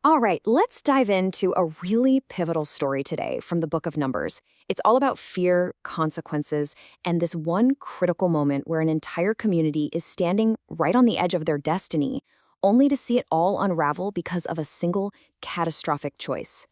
All right, let's dive into a really pivotal story today from the book of Numbers. It's all about fear, consequences, and this one critical moment where an entire community is standing right on the edge of their destiny, only to see it all unravel because of a single catastrophic choice.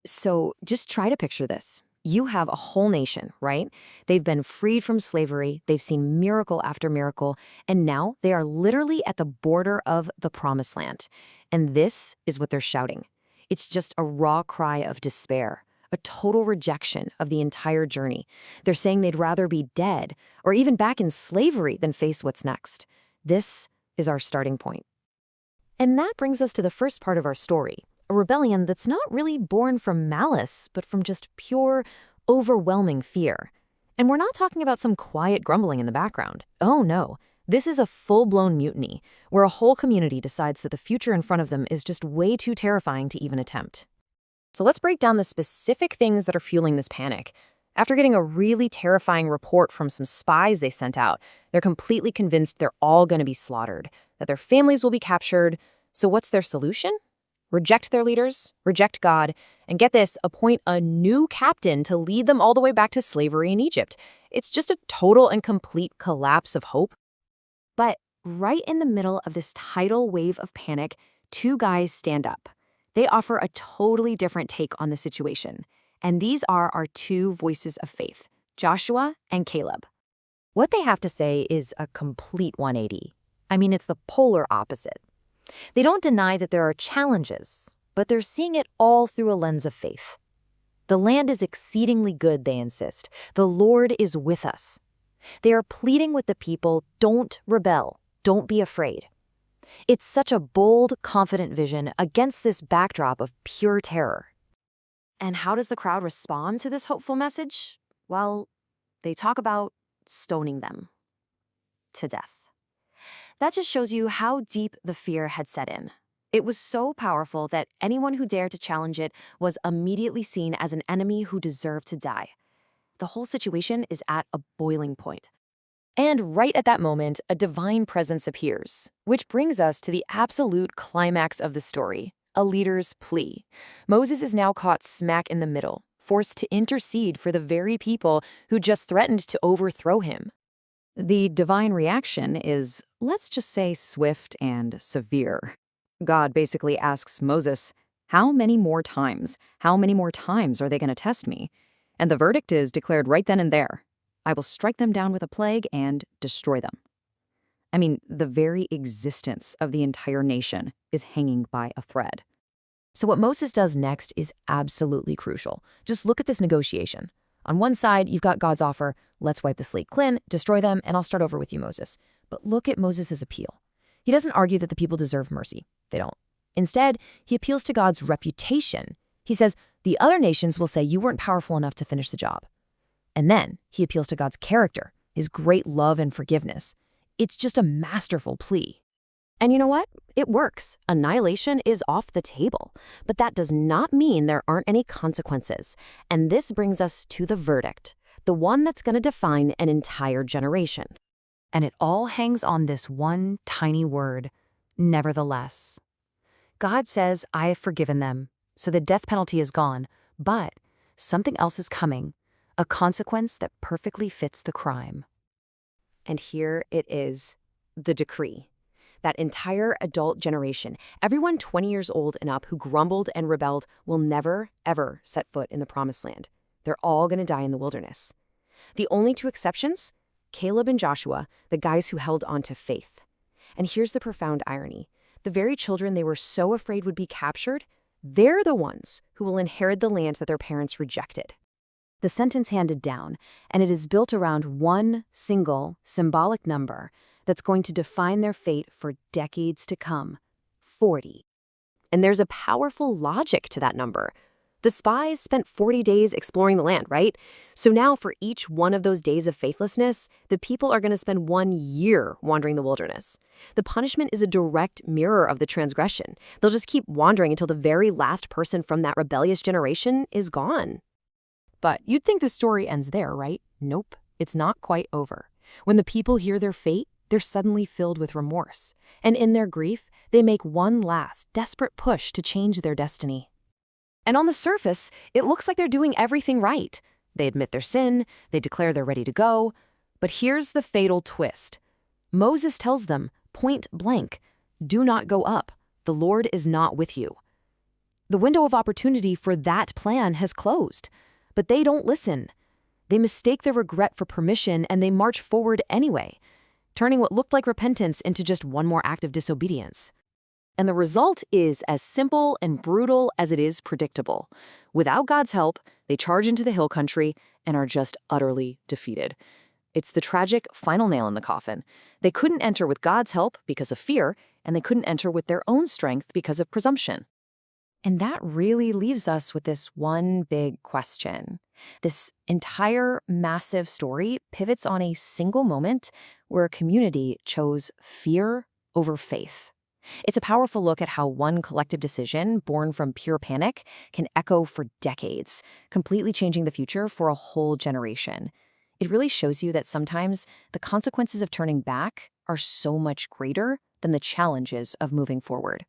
So just try to picture this. You have a whole nation, right? They've been freed from slavery, they've seen miracle after miracle, and now they are literally at the border of the promised land. And this is what they're shouting. It's just a raw cry of despair, a total rejection of the entire journey. They're saying they'd rather be dead or even back in slavery than face what's next. This is our starting point. And that brings us to the first part of our story. A rebellion that's not really born from malice, but from just pure, overwhelming fear. And we're not talking about some quiet grumbling in the background. Oh no, this is a full-blown mutiny, where a whole community decides that the future in front of them is just way too terrifying to even attempt. So let's break down the specific things that are fueling this panic. After getting a really terrifying report from some spies they sent out, they're completely convinced they're all going to be slaughtered, that their families will be captured. So what's their solution? Reject their leaders, reject God, and get this, appoint a new captain to lead them all the way back to slavery in Egypt. It's just a total and complete collapse of hope. But right in the middle of this tidal wave of panic, two guys stand up. They offer a totally different take on the situation. And these are our two voices of faith, Joshua and Caleb. What they have to say is a complete 180. I mean, it's the polar opposite. They don't deny that there are challenges, but they're seeing it all through a lens of faith. The land is exceedingly good, they insist. The Lord is with us. They are pleading with the people, don't rebel, don't be afraid. It's such a bold, confident vision against this backdrop of pure terror. And how does the crowd respond to this hopeful message? Well, they talk about stoning them to death. That just shows you how deep the fear had set in. It was so powerful that anyone who dared to challenge it was immediately seen as an enemy who deserved to die. The whole situation is at a boiling point. And right at that moment, a divine presence appears, which brings us to the absolute climax of the story, a leader's plea. Moses is now caught smack in the middle, forced to intercede for the very people who just threatened to overthrow him. The divine reaction is, let's just say, swift and severe. God basically asks Moses, how many more times? How many more times are they going to test me? And the verdict is declared right then and there. I will strike them down with a plague and destroy them. I mean, the very existence of the entire nation is hanging by a thread. So what Moses does next is absolutely crucial. Just look at this negotiation. On one side, you've got God's offer, let's wipe the slate clean, destroy them, and I'll start over with you, Moses. But look at Moses' appeal. He doesn't argue that the people deserve mercy. They don't. Instead, he appeals to God's reputation. He says, the other nations will say you weren't powerful enough to finish the job. And then he appeals to God's character, his great love and forgiveness. It's just a masterful plea. And you know what? It works. Annihilation is off the table. But that does not mean there aren't any consequences. And this brings us to the verdict, the one that's going to define an entire generation. And it all hangs on this one tiny word, nevertheless. God says, I have forgiven them, so the death penalty is gone, but something else is coming, a consequence that perfectly fits the crime. And here it is, the decree. That entire adult generation, everyone 20 years old and up who grumbled and rebelled, will never, ever set foot in the promised land. They're all going to die in the wilderness. The only two exceptions? Caleb and Joshua, the guys who held on to faith. And here's the profound irony. The very children they were so afraid would be captured, they're the ones who will inherit the land that their parents rejected. The sentence handed down, and it is built around one single symbolic number that's going to define their fate for decades to come, 40. And there's a powerful logic to that number. The spies spent 40 days exploring the land, right? So now for each one of those days of faithlessness, the people are going to spend 1 year wandering the wilderness. The punishment is a direct mirror of the transgression. They'll just keep wandering until the very last person from that rebellious generation is gone. But you'd think the story ends there, right? Nope, it's not quite over. When the people hear their fate, they're suddenly filled with remorse. And in their grief, They make one last, desperate push to change their destiny. And on the surface, it looks like they're doing everything right. They admit their sin, they declare they're ready to go. But here's the fatal twist. Moses tells them, point blank, do not go up. The Lord is not with you. The window of opportunity for that plan has closed, but they don't listen. They mistake their regret for permission and they march forward anyway, turning what looked like repentance into just one more act of disobedience. And the result is as simple and brutal as it is predictable. Without God's help, they charge into the hill country and are just utterly defeated. It's the tragic final nail in the coffin. They couldn't enter with God's help because of fear, and they couldn't enter with their own strength because of presumption. And that really leaves us with this one big question. This entire massive story pivots on a single moment where a community chose fear over faith. It's a powerful look at how one collective decision, born from pure panic, can echo for decades, completely changing the future for a whole generation. It really shows you that sometimes the consequences of turning back are so much greater than the challenges of moving forward.